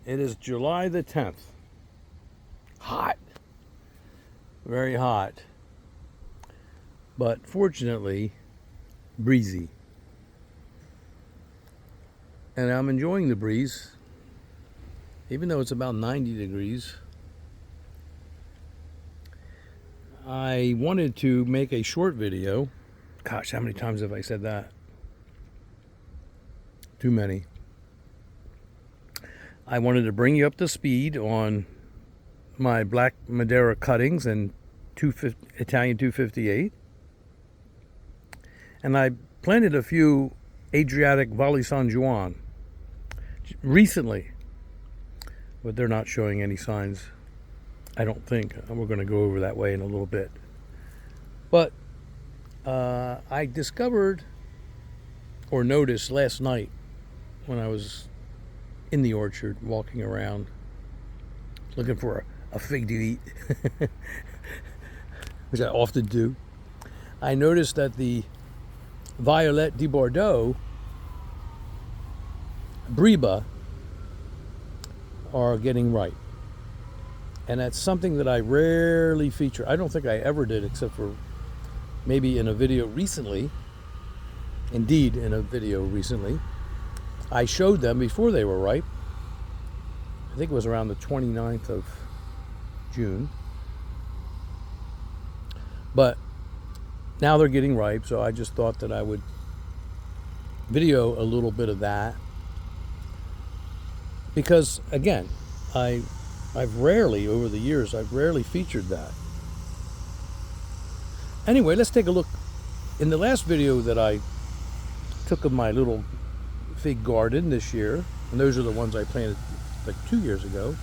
It is July the 10th. Hot. Very hot. But fortunately, breezy. And I'm enjoying the breeze, even though it's about 90 degrees. I wanted to make a short video. Gosh, how many times have I said that? Too many. I wanted to bring you up to speed on my Black Madeira cuttings and Italian 258. And I planted a few Adriatic Valle San Juan recently, but they're not showing any signs, I don't think. We're going to go over that way in a little bit. But I discovered or noticed last night when I was in the orchard walking around looking for a fig to eat, which I often do, I noticed that the Violette De Bordeaux Breba are getting ripe. And that's something that I rarely feature. I don't think I ever did, except for maybe in a video recently. Indeed, in a video recently. I showed them before they were ripe. I think it was around the 29th of June. But now they're getting ripe, so I just thought that I would video a little bit of that. Because, again, I've rarely, over the years, I've rarely featured that. Anyway, let's take a look. In the last video that I took of my little fig garden this year, and those are the ones I planted like 2 years ago,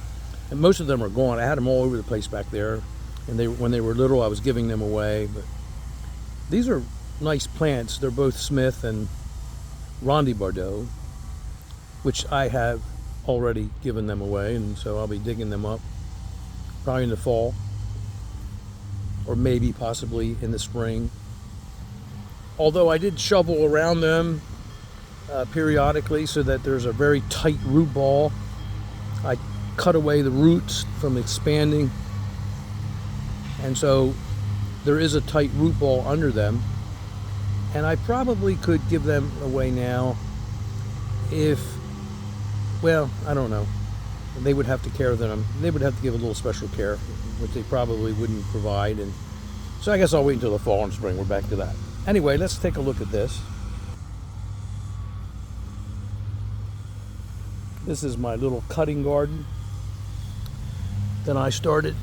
and most of them are gone. I had them all over the place back there, and when they were little, I was giving them away. But these are nice plants. They're both Smith and Rondi Bordeaux, which I have already given them away, and so I'll be digging them up probably in the fall, or maybe possibly in the spring. Although I did shovel around them periodically so that there's a very tight root ball. I cut away the roots from expanding, and so there is a tight root ball under them. And I probably could give them away now if, well, I don't know. They would have to care them. They would have to give a little special care, which they probably wouldn't provide. And so I guess I'll wait until the fall and spring. We're back to that. Anyway, let's take a look at this. This is my little cutting garden that I started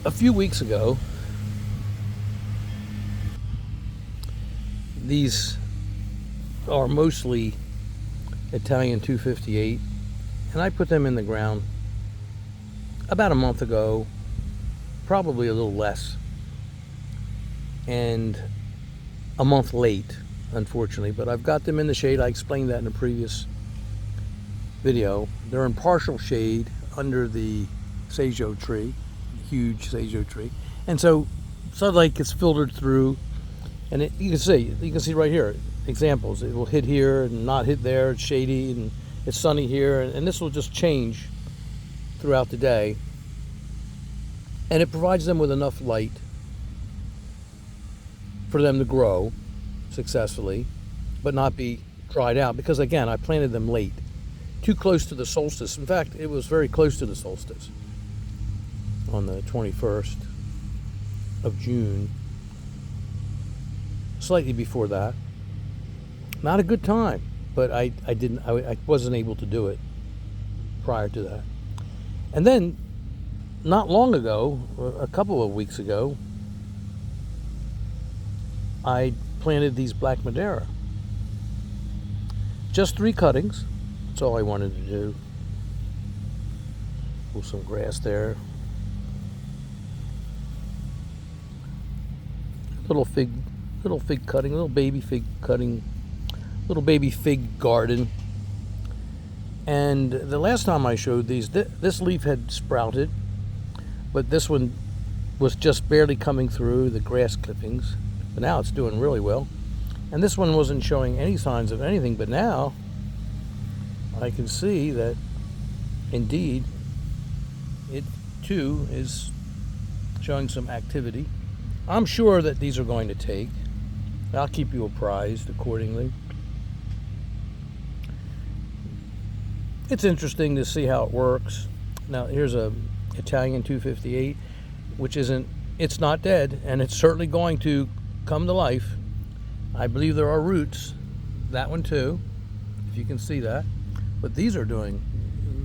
a few weeks ago. These are mostly Italian 258, and I put them in the ground about a month ago, probably a little less, and a month late, unfortunately, but I've got them in the shade. I explained that in a previous video. They're in partial shade under the Sajo tree, huge Sajo tree, and so sunlight gets filtered through, and you can see right here examples. It will hit here and not hit there. It's shady and it's sunny here, and this will just change throughout the day, and it provides them with enough light for them to grow successfully but not be dried out, because again, I planted them late, too close to the solstice. In fact, it was very close to the solstice on the 21st of June, slightly before that. Not a good time, but I wasn't able to do it prior to that. And then, not long ago, a couple of weeks ago, I planted these Black Madeira. Just 3 cuttings. That's all I wanted to do. Pull some grass there. Little fig cutting, little baby fig cutting, little baby fig garden. And the last time I showed these, this leaf had sprouted, but this one was just barely coming through the grass clippings. But now it's doing really well. And this one wasn't showing any signs of anything, but now I can see that indeed, it too is showing some activity. I'm sure that these are going to take. I'll keep you apprised accordingly. It's interesting to see how it works. Now here's a Italian 258, which it's not dead, and it's certainly going to come to life. I believe there are roots. That one too, if you can see that. But these are doing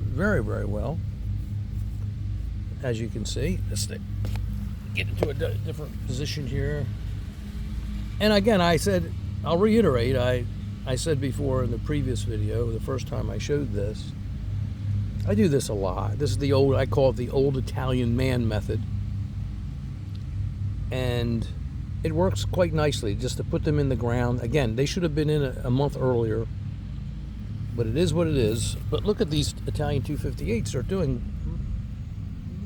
very, very well. As you can see, let's get into a different position here. And again, I'll reiterate, I said before in the previous video, the first time I showed this, I do this a lot. This is I call it the old Italian man method. And it works quite nicely just to put them in the ground. Again, they should have been in a month earlier, but it is what it is. But look at these Italian 258s, they're doing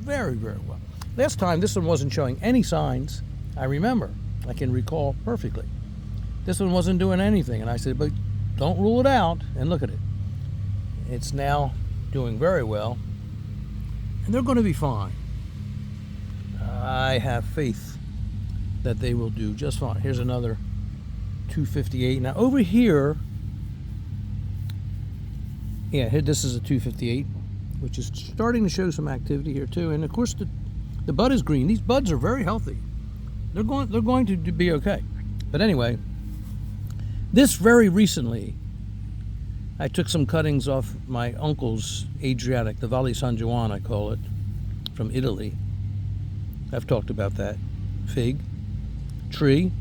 very, very well. Last time, this one wasn't showing any signs. I remember, I can recall perfectly. This one wasn't doing anything, and I said, but don't rule it out, and look at it. It's now doing very well, and they're going to be fine. I have faith that they will do just fine. Here's another 258. Now over here, this is a 258, which is starting to show some activity here too. And of course, the bud is green. These buds are very healthy. They're going to be okay. But anyway, this very recently, I took some cuttings off my uncle's Adriatic, the Valle San Juan, I call it, from Italy. I've talked about that fig tree,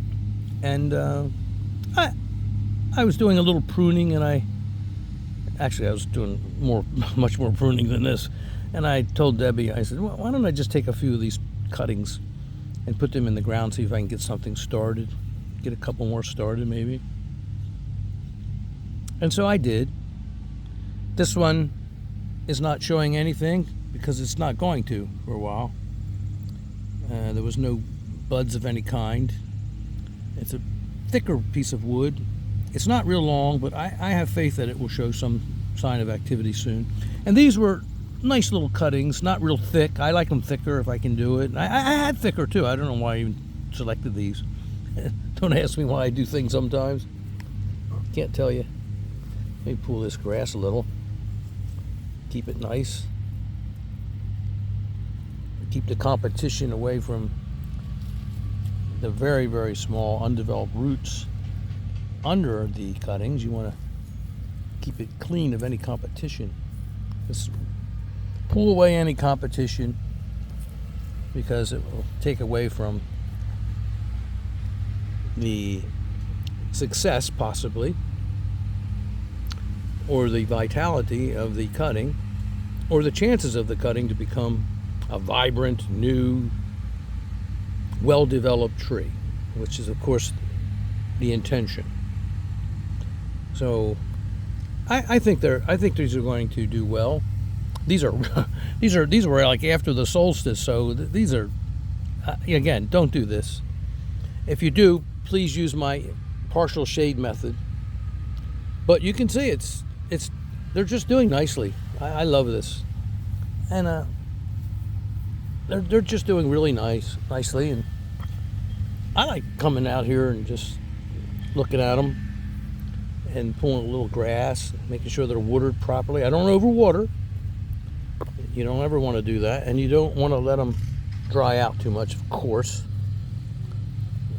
and I was doing a little pruning, and I was doing much more pruning than this. And I told Debbie, I said, well, why don't I just take a few of these cuttings and put them in the ground, see if I can get something started, get a couple more started maybe. And so I did. This one is not showing anything because it's not going to for a while. There was no buds of any kind. It's a thicker piece of wood. It's not real long, but I have faith that it will show some sign of activity soon. And these were nice little cuttings, not real thick. I like them thicker if I can do it. I had thicker too. I don't know why I even selected these. Don't ask me why I do things sometimes. Can't tell you. Let me pull this grass a little. Keep it nice. Keep the competition away from the very, very small undeveloped roots under the cuttings. You want to keep it clean of any competition. Just pull away any competition because it will take away from the success possibly, or the vitality of the cutting, or the chances of the cutting to become a vibrant, new, well-developed tree, which is of course the intention. So I think these are going to do well. These were like after the solstice, so these are again, don't do this. If you do, please use my partial shade method. But you can see they're just doing nicely. I love this, and they're just doing really nicely, and I like coming out here and just looking at them and pulling a little grass, making sure they're watered properly. I don't overwater. You don't ever want to do that, and you don't want to let them dry out too much, of course.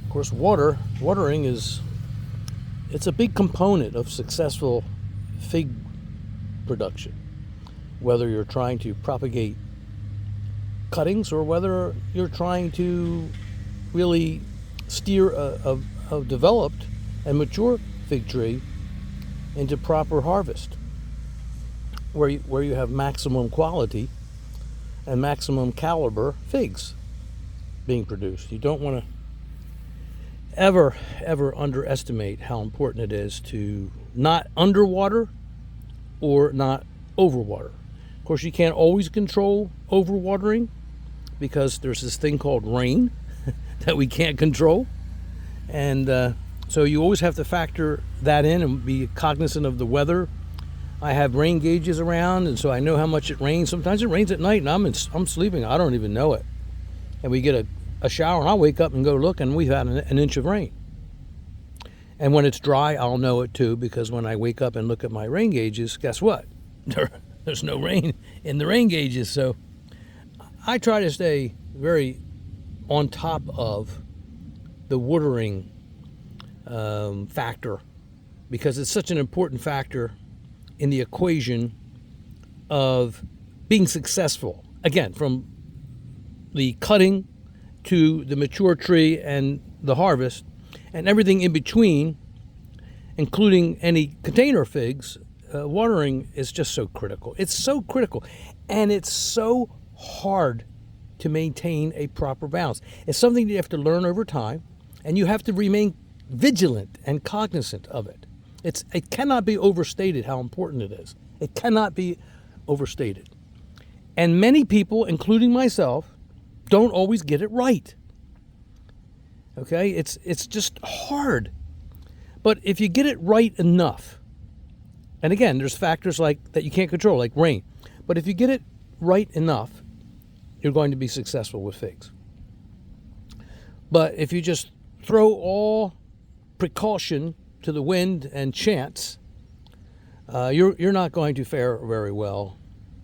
Of course, watering it's a big component of successful fig production, whether you're trying to propagate cuttings or whether you're trying to really steer a developed and mature fig tree into proper harvest, where you have maximum quality and maximum caliber figs being produced. You don't want to ever underestimate how important it is to not underwater or not overwater. Of course, you can't always control overwatering because there's this thing called rain that we can't control, and so you always have to factor that in and be cognizant of the weather I have rain gauges around, and so I know how much it rains. Sometimes it rains at night, and I'm sleeping. I don't even know it. And we get a shower, and I'll wake up and go look, and we've had an inch of rain. And when it's dry, I'll know it too, because when I wake up and look at my rain gauges, guess what? There's no rain in the rain gauges. So I try to stay very on top of the watering factor, because it's such an important factor in the equation of being successful. Again, from the cutting to the mature tree and the harvest and everything in between, including any container figs, watering is just so critical. It's so critical, and it's so hard to maintain a proper balance. It's something you have to learn over time, and you have to remain vigilant and cognizant of it. It cannot be overstated how important it is. It cannot be overstated. And many people, including myself, don't always get it right. Okay? It's just hard. But if you get it right enough, and again, there's factors like that you can't control, like rain. But if you get it right enough, you're going to be successful with figs. But if you just throw all precaution to the wind and chance, you're not going to fare very well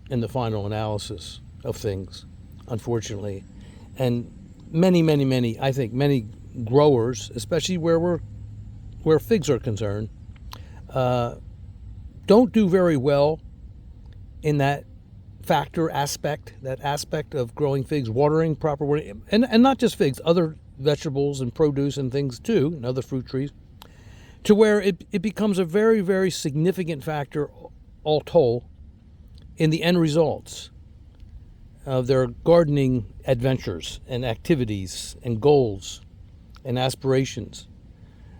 in the final analysis of things, unfortunately. And many, I think many growers, especially where figs are concerned, don't do very well in that aspect of growing figs, proper watering, and not just figs, other vegetables and produce and things too, and other fruit trees, to where it becomes a very, very significant factor, all told, in the end results of their gardening adventures and activities and goals and aspirations.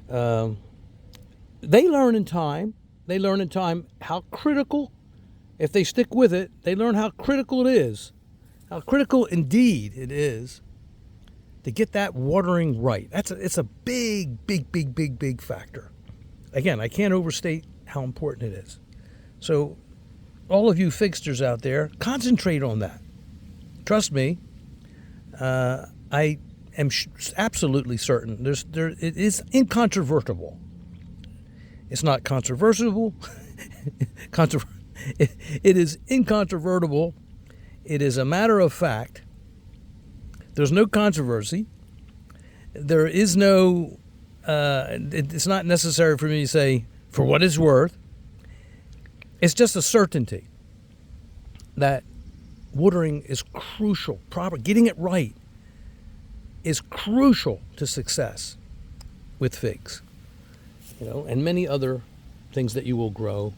They learn in time how critical, if they stick with it, they learn how critical it is, how critical indeed it is to get that watering right. It's a big factor. Again, I can't overstate how important it is. So all of you figsters out there, concentrate on that. Trust me, I am absolutely certain it is incontrovertible. It's not controversial. It is incontrovertible. It is a matter of fact. There's no controversy. There is no, it's not necessary for me to say, for what it's worth. It's just a certainty that watering is crucial. Getting it right is crucial to success with figs, and many other things that you will grow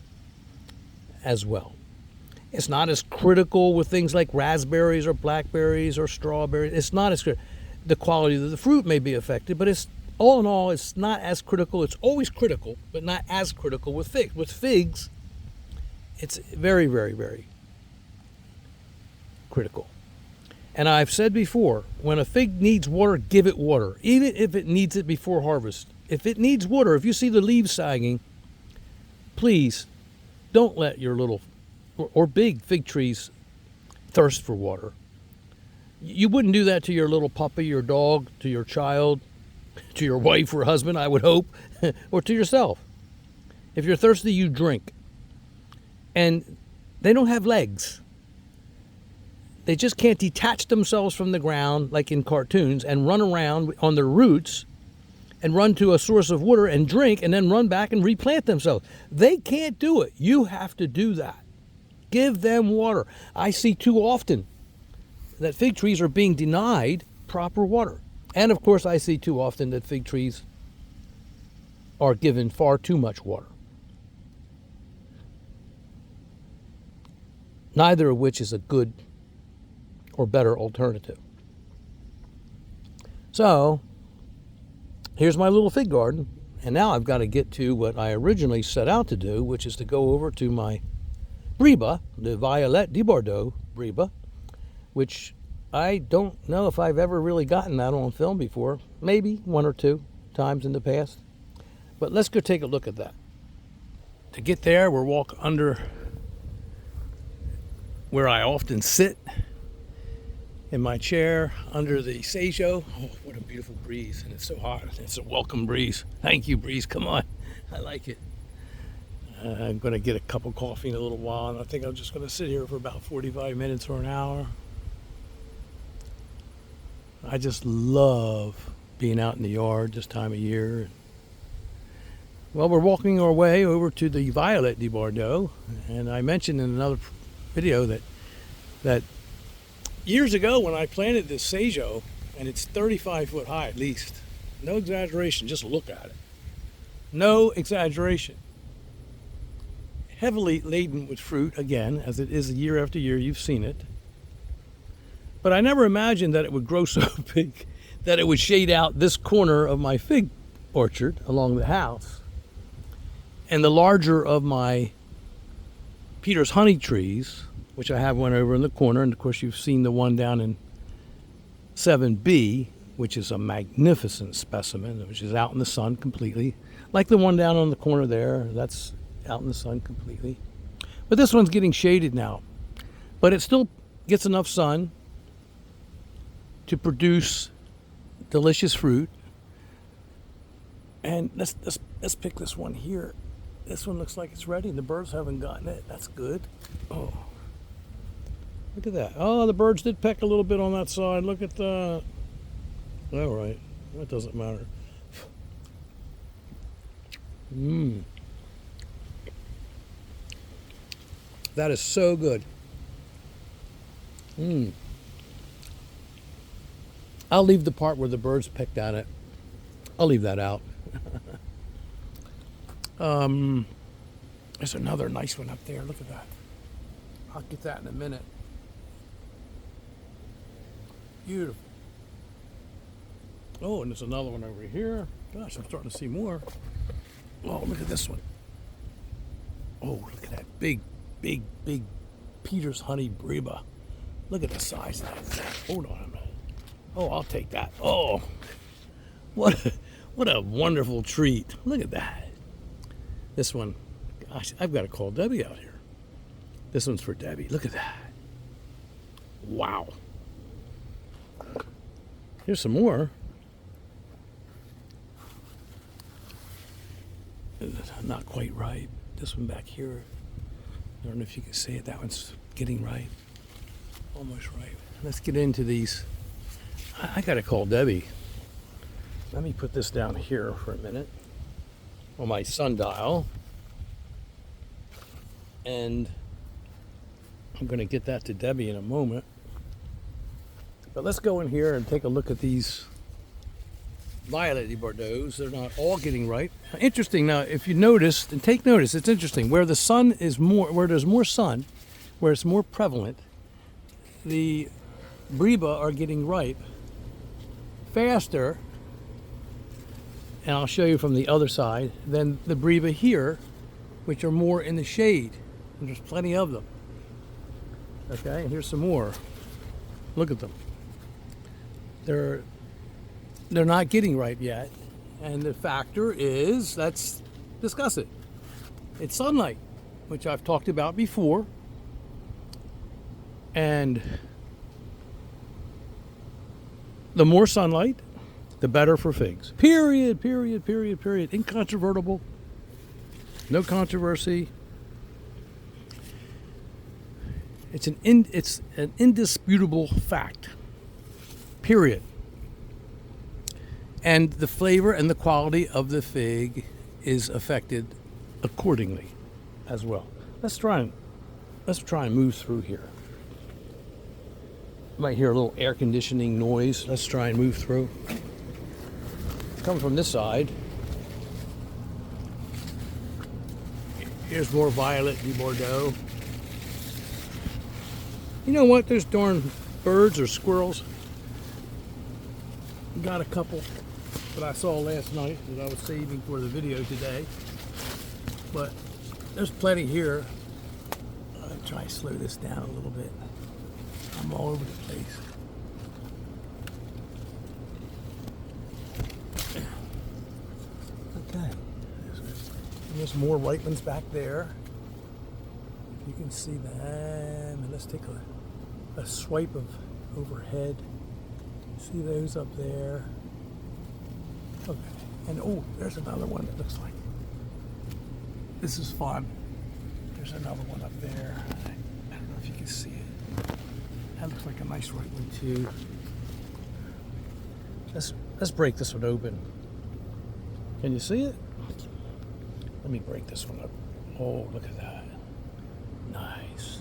as well. It's not as critical with things like raspberries or blackberries or strawberries. It's not as critical. The quality of the fruit may be affected, but it's all in all, it's not as critical. It's always critical, but not as critical with figs. With figs, it's very, very, very critical. And I've said before, when a fig needs water, give it water, even if it needs it before harvest. If it needs water, if you see the leaves sagging, please don't let your little or big fig trees thirst for water. You wouldn't do that to your little puppy, your dog, to your child, to your wife or husband, I would hope, or to yourself. If you're thirsty, you drink. And they don't have legs. They just can't detach themselves from the ground like in cartoons and run around on their roots and run to a source of water and drink and then run back and replant themselves. They can't do it. You have to do that. Give them water. I see too often that fig trees are being denied proper water. And of course, I see too often that fig trees are given far too much water. Neither of which is a good or better alternative. So, here's my little fig garden. And now I've got to get to what I originally set out to do, which is to go over to my Breba, the Violette De Bordeaux Breba, which I don't know if I've ever really gotten that on film before. Maybe one or two times in the past. But let's go take a look at that. to get there, we'll walk under where I often sit in my chair under the Seijo. Oh, what a beautiful breeze, and it's so hot. It's a welcome breeze. Thank you, breeze. Come on. I like it. I'm going to get a cup of coffee in a little while, and I think I'm just going to sit here for about 45 minutes or an hour. I just love being out in the yard this time of year. Well, we're walking our way over to the Violette De Bordeaux, and I mentioned in another video that years ago when I planted this Seijo, and it's 35 foot high at least, no exaggeration, just look at it. No exaggeration. Heavily laden with fruit, again, as it is year after year, you've seen it. But I never imagined that it would grow so big that it would shade out this corner of my fig orchard along the house. And the larger of my Peter's honey trees, which I have one over in the corner, and of course you've seen the one down in 7B, which is a magnificent specimen, which is out in the sun completely. Like the one down on the corner there, that's out in the sun completely. But this one's getting shaded now. But it still gets enough sun to produce delicious fruit. And let's pick this one here. This one looks like it's ready. The birds haven't gotten it. That's good. Oh, look at that. Oh, the birds did peck a little bit on that side. Look at that. All right. That doesn't matter. That is so good. I'll leave the part where the birds pecked at it. I'll leave that out. There's another nice one up there. Look at that. I'll get that in a minute. Beautiful. Oh, and there's another one over here. Gosh, I'm starting to see more. Oh, look at this one. Oh, look at that big Peter's honey Breba. Look at the size of that thing. Hold on a minute. Oh, I'll take that. Oh, what a wonderful treat. Look at that. This one, gosh, I've got to call Debbie out here. This one's for Debbie. Look at that. Wow. Here's some more. Not quite ripe. This one back here, I don't know if you can see it. That one's getting ripe. Almost ripe. Let's get into these. I got to call Debbie. Let me put this down here for a minute on my sundial. And I'm going to get that to Debbie in a moment. But let's go in here and take a look at these Violette De Bordeaux. They're not all getting ripe. Interesting. Now, if you notice, and take notice, it's interesting. Where the sun is more, where there's more sun, where it's more prevalent, the Breba are getting ripe faster, and I'll show you from the other side, than the Breba here, which are more in the shade. And there's plenty of them. Okay, and here's some more. Look at them. They're not getting ripe yet, and the factor is, let's discuss it. It's sunlight, which I've talked about before, and the more sunlight, the better for figs. Period. Incontrovertible. No controversy. It's an indisputable fact. Period. And the flavor and the quality of the fig is affected accordingly as well. Let's try and move through here. You might hear a little air conditioning noise. Let's try and move through. Come from this side. Here's more Violette De Bordeaux. You know what? There's darn birds or squirrels. Got a couple that I saw last night that I was saving for the video today. But there's plenty here. I'll try to slow this down a little bit. I'm all over the place. Okay. And there's There's more ripe ones back there. If you can see them. And let's take a swipe of overhead. See those up there? Okay. And oh, there's another one that looks like. This is fun. There's another one up there. I don't know if you can see it. That looks like a nice ripe one too. Let's break this one open. Can you see it? Let me break this one up. Oh, look at that. Nice.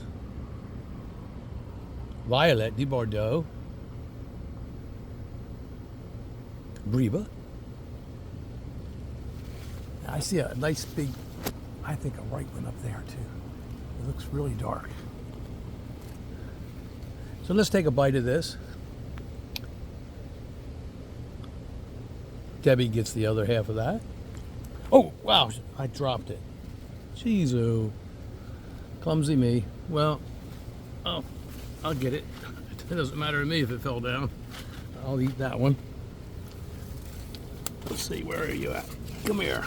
Violette De Bordeaux Breba. I see a nice big, I think a ripe one up there too. It looks really dark. So let's take a bite of this. Debbie gets the other half of that. Oh, wow, I dropped it. Jeez, oh. Clumsy me. Well, oh, I'll get it. It doesn't matter to me if it fell down. I'll eat that one. Let's see, where are you at? Come here.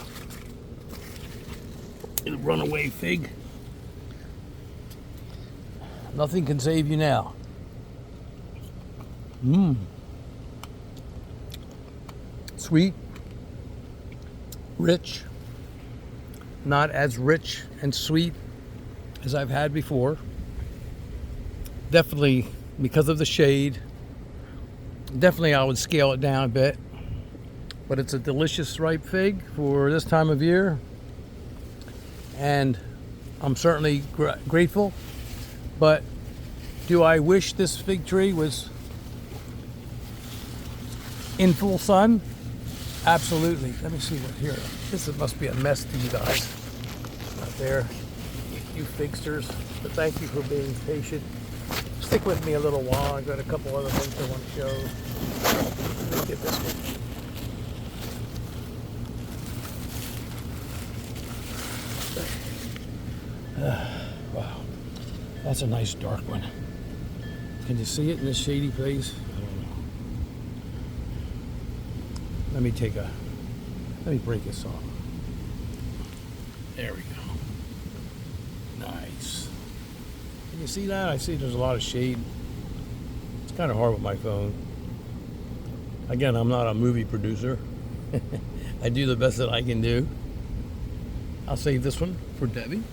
You runaway fig. Nothing can save you now. Mmm. Sweet, rich, not as rich and sweet as I've had before. Definitely because of the shade. Definitely I would scale it down a bit. But it's a delicious ripe fig for this time of year. And I'm certainly grateful. But do I wish this fig tree was in full sun? Absolutely. Let me see what here. This must be a mess to you guys out there, you figsters. But thank you for being patient. Stick with me a little while. I've got a couple other things I want to show. Let's get this one. Wow, that's a nice dark one. Can you see it in this shady place? I don't know. Let me break this off. There we go. Nice. Can you see that? I see there's a lot of shade. It's kind of hard with my phone. Again, I'm not a movie producer. I do the best that I can do. I'll save this one for Debbie.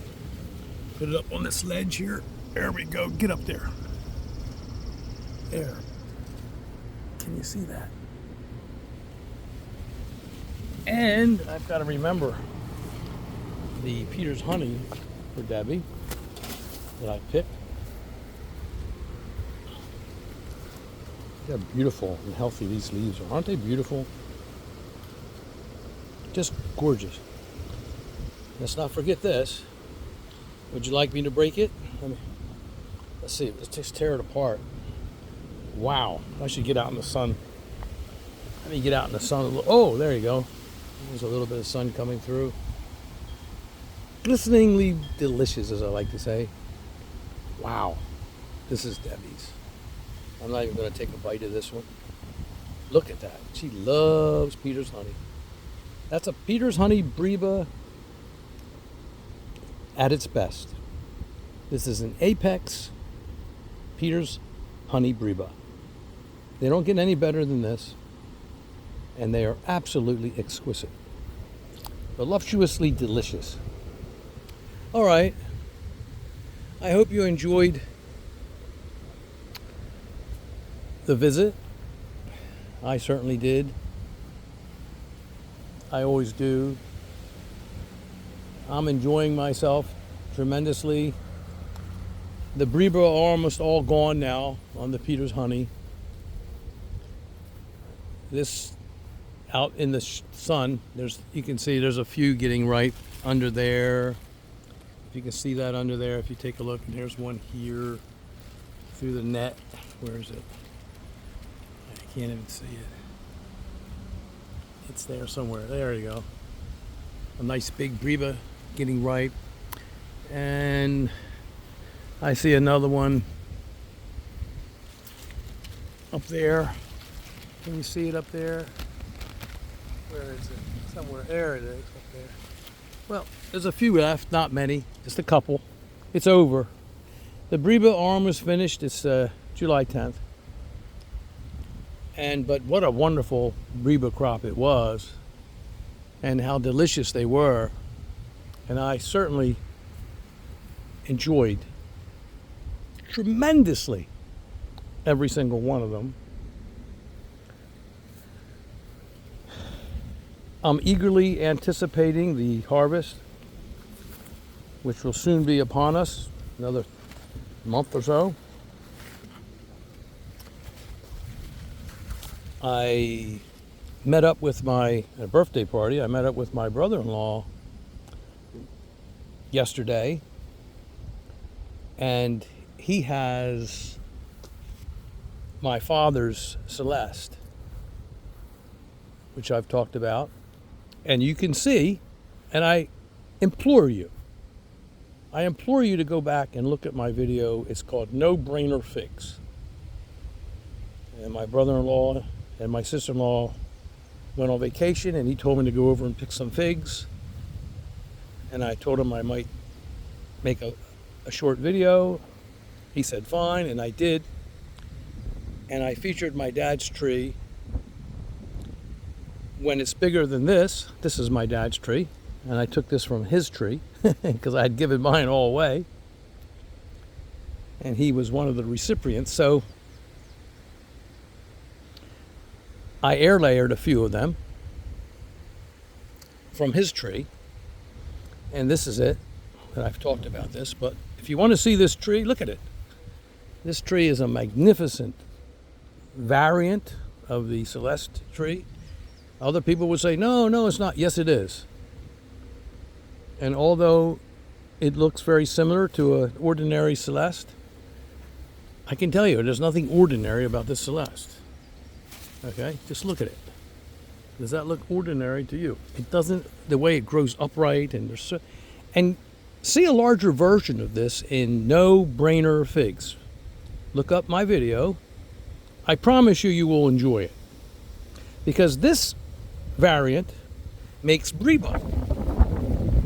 Put it up on this ledge here. There we go. Get up there. There. Can you see that? And I've got to remember the Peter's honey for Debbie that I picked. They're beautiful and healthy, these leaves are. Aren't they beautiful? Just gorgeous. Let's not forget this. Would you like me to break it? Let's see. Let's just tear it apart. Wow. I should get out in the sun. Let me get out in the sun a little. Oh, there you go. There's a little bit of sun coming through. Glisteningly delicious, as I like to say. Wow. This is Debbie's. I'm not even going to take a bite of this one. Look at that. She loves Peter's honey. That's a Peter's honey Breba at its best. This is an Apex Peter's honey Breba. They don't get any better than this, and they are absolutely exquisite, voluptuously delicious. All right, I hope you enjoyed the visit. I certainly did. I always do. I'm enjoying myself tremendously. The Breba are almost all gone now on the Peter's honey. This out in the sun, you can see there's a few getting ripe under there. If you can see that under there, if you take a look, and there's one here through the net. Where is it? I can't even see it. It's there somewhere. There you go. A nice big Breba getting ripe. And I see another one up there. Can you see it up there? Where is it? Somewhere. There it is, up there. Well, there's a few left, not many, just a couple. It's over. The Breba arm was finished. It's July 10th. But what a wonderful Breba crop it was, and how delicious they were. And I certainly enjoyed tremendously every single one of them. I'm eagerly anticipating the harvest, which will soon be upon us, another month or so. I met up with at a birthday party. I met up with my brother-in-law yesterday, and he has my father's Celeste, which I've talked about, and you can see, and I implore you to go back and look at my video. It's called No Brainer Figs. And my brother-in-law and my sister-in-law went on vacation, and he told me to go over and pick some figs. And I told him I might make a short video. He said fine, and I did. And I featured my dad's tree. When it's bigger than this is my dad's tree. And I took this from his tree because I had given mine all away. And he was one of the recipients. So I air layered a few of them from his tree. And this is it. And I've talked about this. But if you want to see this tree, look at it. This tree is a magnificent variant of the Celeste tree. Other people would say, no, it's not. Yes, it is. And although it looks very similar to an ordinary Celeste, I can tell you there's nothing ordinary about this Celeste. Okay, just look at it. Does that look ordinary to you? It doesn't. The way it grows upright, and see a larger version of this in No Brainer Figs. Look up my video. I promise you will enjoy it, because this variant makes Breba.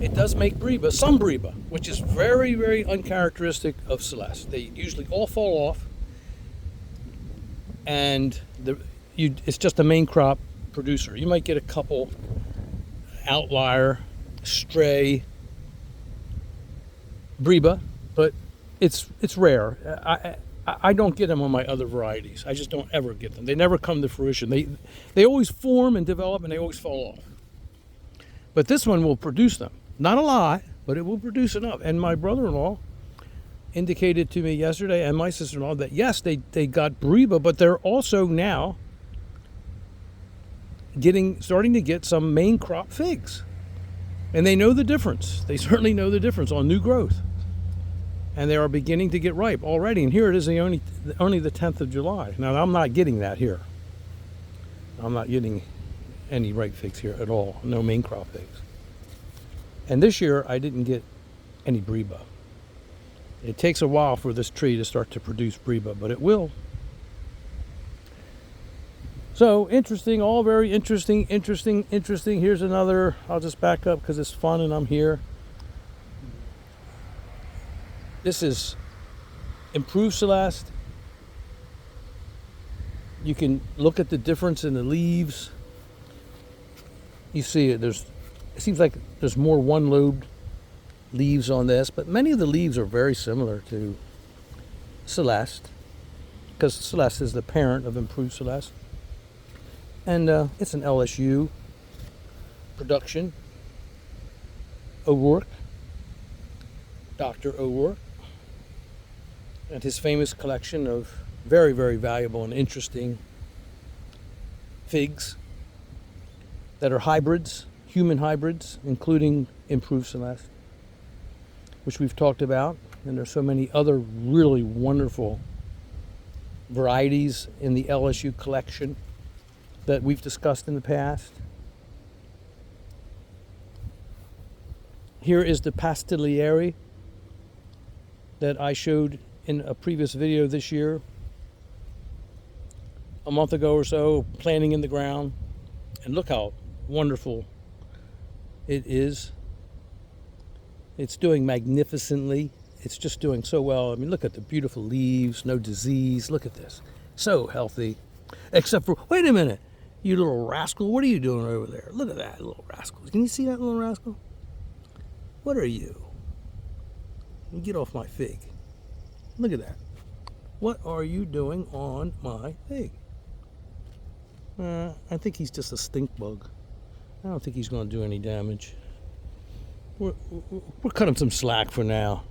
It does make Breba, some Breba, which is very, very uncharacteristic of Celeste. They usually all fall off, and it's just a main crop producer. You might get a couple outlier, stray Breba, but it's rare. I don't get them on my other varieties. I just don't ever get them. They never come to fruition. They always form and develop, and they always fall off. But this one will produce them. Not a lot, but it will produce enough. And my brother-in-law indicated to me yesterday, and my sister-in-law, that yes, they got Breba, but they're also now starting to get some main crop figs. And they know the difference. They certainly know the difference on new growth. And they are beginning to get ripe already. And here it is, only the 10th of July. Now, I'm not getting that here. I'm not getting any ripe figs here at all. No main crop figs. And this year, I didn't get any Breba. It takes a while for this tree to start to produce Breba, but it will. So, interesting, all very interesting. Here's another. I'll just back up because it's fun and I'm here. This is improved Celeste. You can look at the difference in the leaves. You see it. It seems like there's more one-lobed leaves on this, but many of the leaves are very similar to Celeste, because Celeste is the parent of improved Celeste. And it's an LSU production. O'Rourke, Dr. O'Rourke, and his famous collection of very, very valuable and interesting figs that are hybrids, human hybrids, including improved Celeste, which we've talked about. And there's so many other really wonderful varieties in the LSU collection that we've discussed in the past. Here is the Pastilieri that I showed in a previous video this year, a month ago or so, planting in the ground. And look how wonderful it is. It's doing magnificently. It's just doing so well. I mean, look at the beautiful leaves, no disease. Look at this. So healthy. Except for, wait a minute, you little rascal. What are you doing over there? Look at that little rascal. Can you see that little rascal? What are you? Get off my fig. Look at that. What are you doing on my fig? I think he's just a stink bug. I don't think he's going to do any damage. We're cutting some slack for now.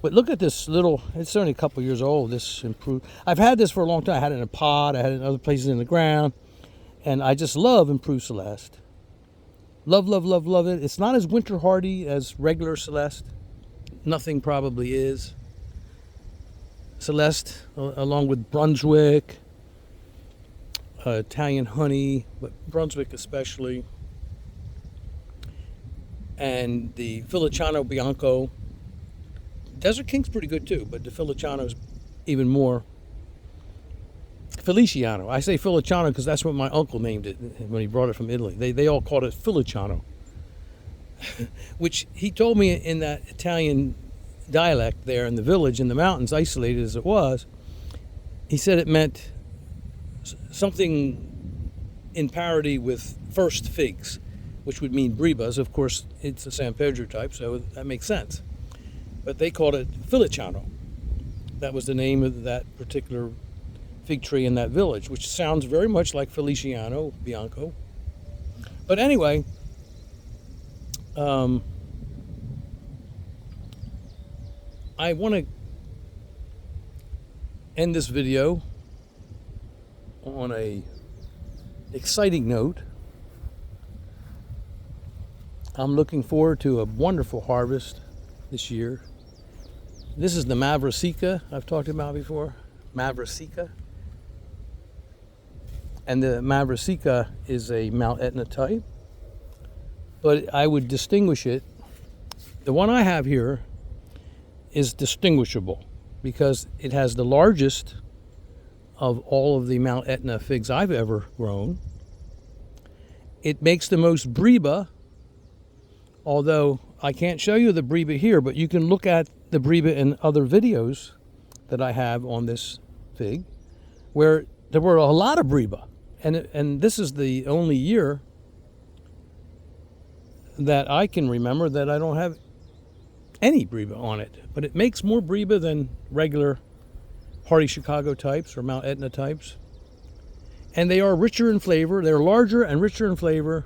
But look at this little, it's only a couple years old, this improved. I've had this for a long time. I had it in a pot, I had it in other places in the ground. And I just love improved Celeste. Love, love, love, love it. It's not as winter hardy as regular Celeste. Nothing probably is. Celeste, along with Brunswick, Italian honey, but Brunswick especially, and the Feliciano Bianco. Desert King's pretty good too, but the Feliciano's even more. Feliciano. I say Feliciano because that's what my uncle named it when he brought it from Italy. They all called it Feliciano, which he told me in that Italian dialect there in the village, in the mountains, isolated as it was. He said it meant something in parity with first figs, which would mean Brebas. Of course, it's a San Pedro type, so that makes sense. But they called it Feliciano. That was the name of that particular fig tree in that village, which sounds very much like Feliciano Bianco. But anyway, I want to end this video on a exciting note. I'm looking forward to a wonderful harvest this year. This is the Mava I've talked about before, Mava. And the Mava is a Mount Etna type, but I would distinguish it. The one I have here is distinguishable because it has the largest of all of the Mount Etna figs I've ever grown. It makes the most Breba, although I can't show you the Breba here, but you can look at the Breba in other videos that I have on this fig, where there were a lot of Breba. And this is the only year that I can remember that I don't have any Breba on it. But it makes more Breba than regular hardy Chicago types or Mount Etna types. And they are richer in flavor. They're larger and richer in flavor.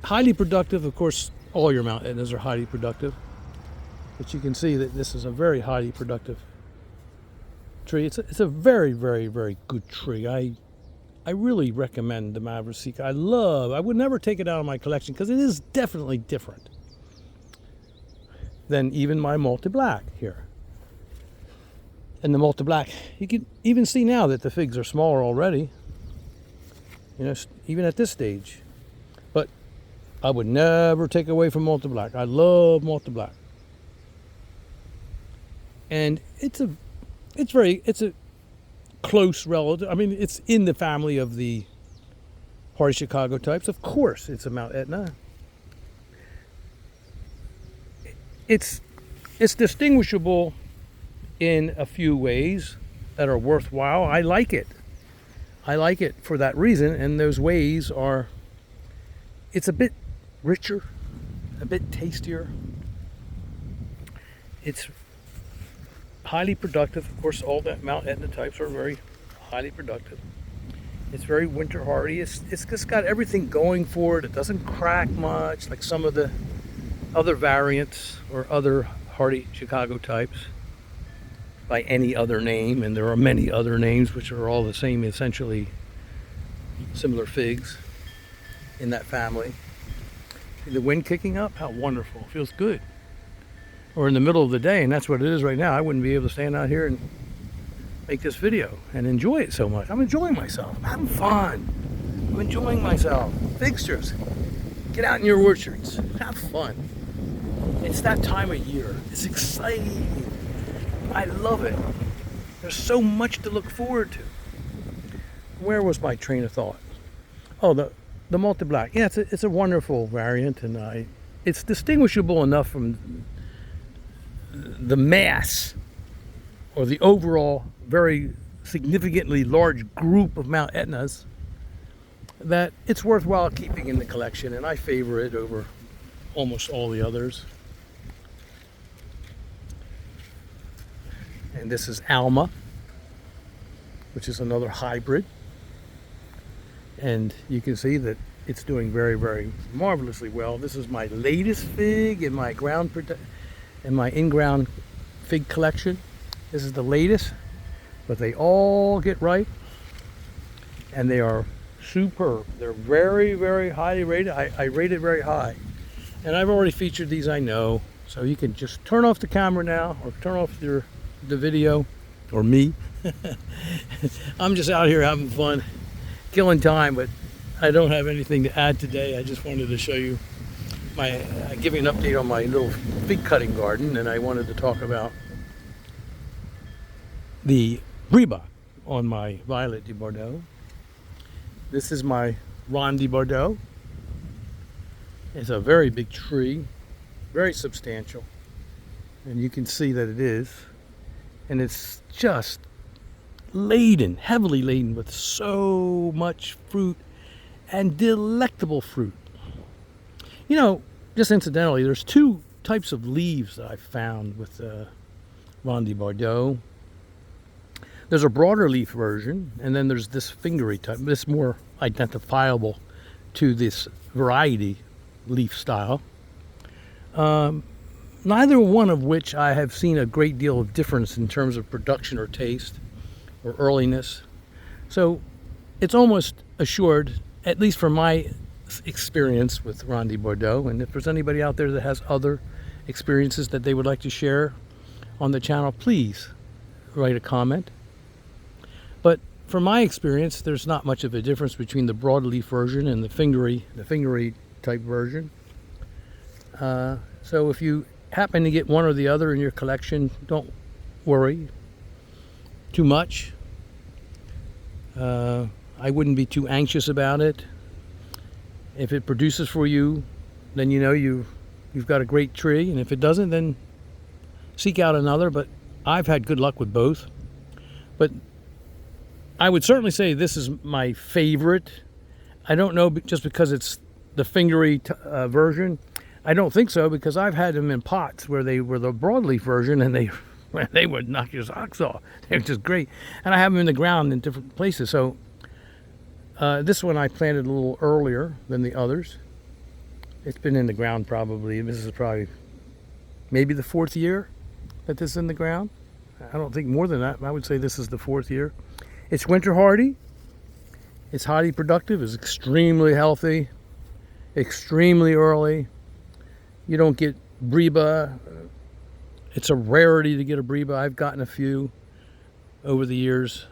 Highly productive. Of course, all your Mount Etnas are highly productive. But you can see that this is a very highly productive tree. It's a very, very, very good tree. I really recommend the Mava. I would never take it out of my collection because it is definitely different than even my Multi Black here. And the Multi Black, you can even see now that the figs are smaller already, even at this stage. But I would never take away from Multi Black. I love Multi Black. And it's a close relative. I mean, it's in the family of the hardy Chicago types. Of course, it's a Mount Etna. It's distinguishable in a few ways that are worthwhile. I like it. I like it for that reason, and those ways are, it's a bit richer, a bit tastier. It's highly productive. Of course, all that Mount Etna types are very highly productive. It's very winter hardy. It's just got everything going for it. It doesn't crack much like some of the other variants or other hardy Chicago types by any other name, and there are many other names which are all the same, essentially similar figs in that family. See the wind kicking up? How wonderful. It feels good. Or in the middle of the day, and that's what it is right now. I wouldn't be able to stand out here and make this video and enjoy it so much. I'm enjoying myself. I'm having fun. I'm enjoying myself. Figsters, get out in your orchards. Have fun. It's that time of year. It's exciting. I love it. There's so much to look forward to. Where was my train of thought? Oh, the Multi Black. Yeah, it's a wonderful variant, and it's distinguishable enough from the mass or the overall very significantly large group of Mount Etnas that it's worthwhile keeping in the collection, and I favor it over almost all the others. And this is Alma, which is another hybrid, and you can see that it's doing very, very marvelously well. This is my latest fig in my in-ground fig collection. This is the latest, but they all get ripe, and they are superb. They're very, very highly rated. I rate it very high, and I've already featured these, I know. So you can just turn off the camera now, or turn off the video, or me. I'm just out here having fun, killing time, but I don't have anything to add today. I just wanted to show you give you an update on my little fig cutting garden, and I wanted to talk about the Breba on my Violette De Bordeaux. This is my Ronde de Bordeaux. It's a very big tree, very substantial, and you can see that it is, and it's just laden, heavily laden with so much fruit, and delectable fruit. You know, just incidentally, there's two types of leaves that I found with Ronde de Bordeaux. There's a broader leaf version, and then there's this fingery type. This more identifiable to this variety leaf style. Neither one of which I have seen a great deal of difference in terms of production or taste or earliness. So it's almost assured, at least from my experience with Ronde de Bordeaux, and if there's anybody out there that has other experiences that they would like to share on the channel, please write a comment. But from my experience, there's not much of a difference between the broadleaf version and the fingery type version. So if you happen to get one or the other in your collection, don't worry too much. I wouldn't be too anxious about it. If it produces for you, then you know you've got a great tree, and if it doesn't, then seek out another. But I've had good luck with both. But I would certainly say this is my favorite. I don't know, just because it's the fingery version. I don't think so, because I've had them in pots where they were the broadleaf version, and they would knock your socks off. They're just great. And I have them in the ground in different places. So this one I planted a little earlier than the others. It's been in the ground probably. This is probably maybe the 4th year that this is in the ground. I don't think more than that. I would say this is the 4th year. It's winter hardy. It's highly productive. It's extremely healthy. Extremely early. You don't get Breba. It's a rarity to get a Breba. I've gotten a few over the years.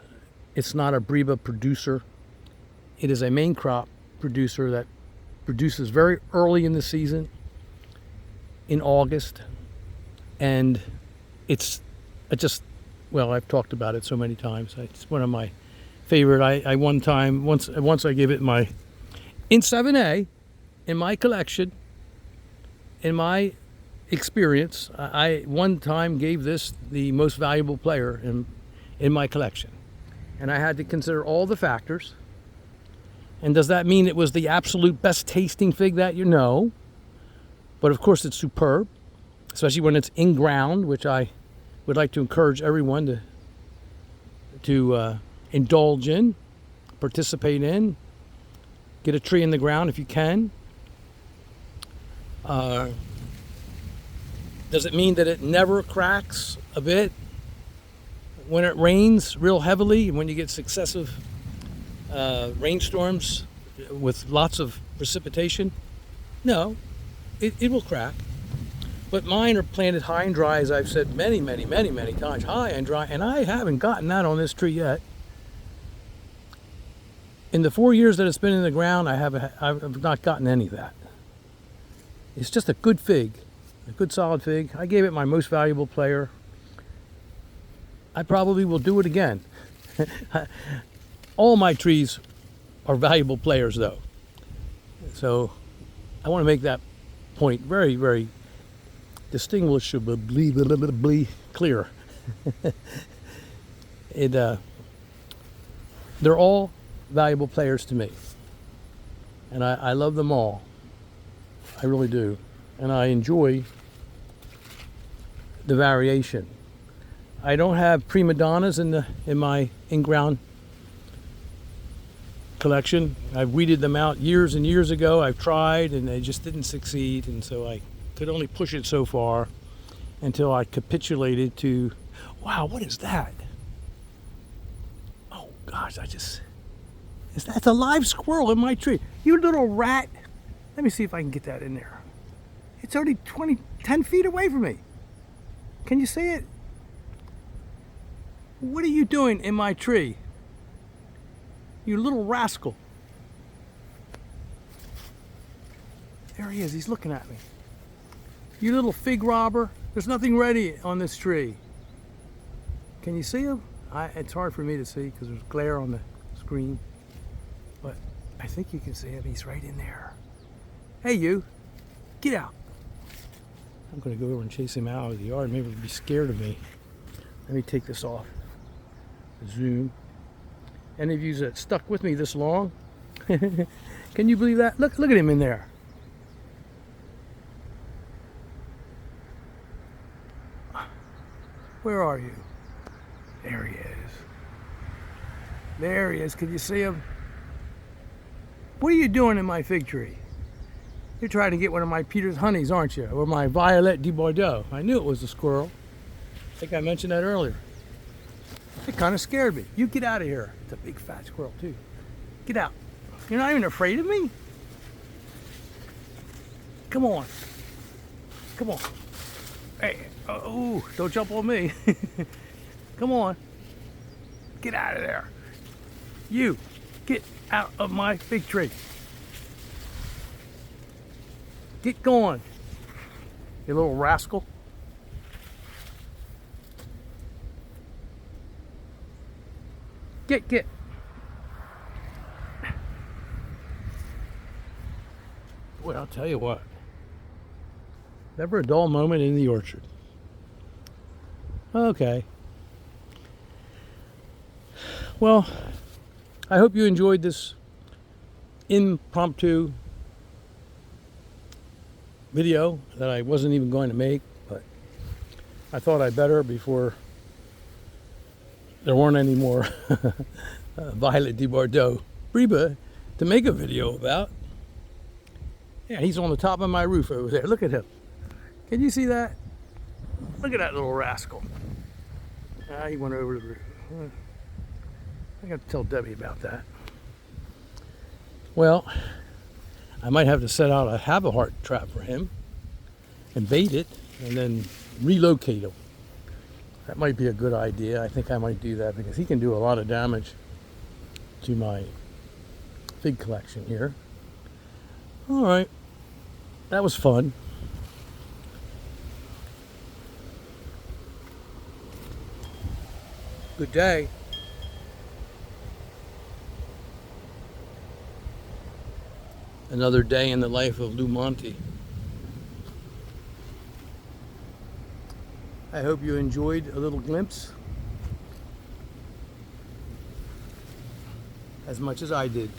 It's not a Breba producer. It is a main crop producer that produces very early in the season, in August, and I've talked about it so many times. It's one of my favorite. Once I gave it in 7A, in my collection, in my experience, I one time gave this the most valuable player in my collection, and I had to consider all the factors. And does that mean it was the absolute best tasting fig that you know? But of course it's superb, especially when it's in ground, which I would like to encourage everyone to indulge in, participate in. Get a tree in the ground if you can. Does it mean that it never cracks a bit when it rains real heavily, when you get successive rainstorms with lots of precipitation? No, it will crack. But mine are planted high and dry, as I've said many times, high and dry, and I haven't gotten that on this tree yet. In the 4 years that it's been in the ground, I've not gotten any of that. It's just a good fig, a good solid fig. I gave it my most valuable player. I probably will do it again. All my trees are valuable players, though. So I want to make that point very, very distinguishably clear. They're all valuable players to me, and I love them all. I really do, and I enjoy the variation. I don't have prima donnas in my in-ground collection. I've weeded them out years and years ago. I've tried, and they just didn't succeed, and so I could only push it so far until I capitulated to, wow, what is that? Oh gosh, that's a live squirrel in my tree. You little rat. Let me see if I can get that in there. It's already 10 feet away from me. Can you see it? What are you doing in my tree? You little rascal. There he is, he's looking at me. You little fig robber. There's nothing ready on this tree. Can you see him? It's hard for me to see because there's glare on the screen. But I think you can see him. He's right in there. Hey, you. Get out. I'm going to go over and chase him out of the yard. Maybe he'll be scared of me. Let me take this off. Zoom. Any of you that stuck with me this long? Can you believe that? Look at him in there. Where are you? There he is. There he is. Can you see him? What are you doing in my fig tree? You're trying to get one of my Peter's honeys, aren't you? Or my Violette De Bordeaux. I knew it was a squirrel. I think I mentioned that earlier. It kind of scared me. You get out of here. It's a big fat squirrel too. Get out. You're not even afraid of me? Come on. Come on. Hey, oh, don't jump on me. Come on. Get out of there. You, get out of my fig tree. Get going, you little rascal. Get. Boy, I'll tell you what. Never a dull moment in the orchard. Okay. Well, I hope you enjoyed this impromptu video that I wasn't even going to make, but I thought I'd better before there weren't any more Violette De Bordeaux Breba to make a video about. Yeah, he's on the top of my roof over there. Look at him. Can you see that? Look at that little rascal. He went over to the roof. I got to tell Debbie about that. Well, I might have to set out a have-a-heart trap for him and bait it and then relocate him. That might be a good idea. I think I might do that because he can do a lot of damage to my fig collection here. All right, that was fun. Good day. Another day in the life of Lou Monte. I hope you enjoyed a little glimpse as much as I did.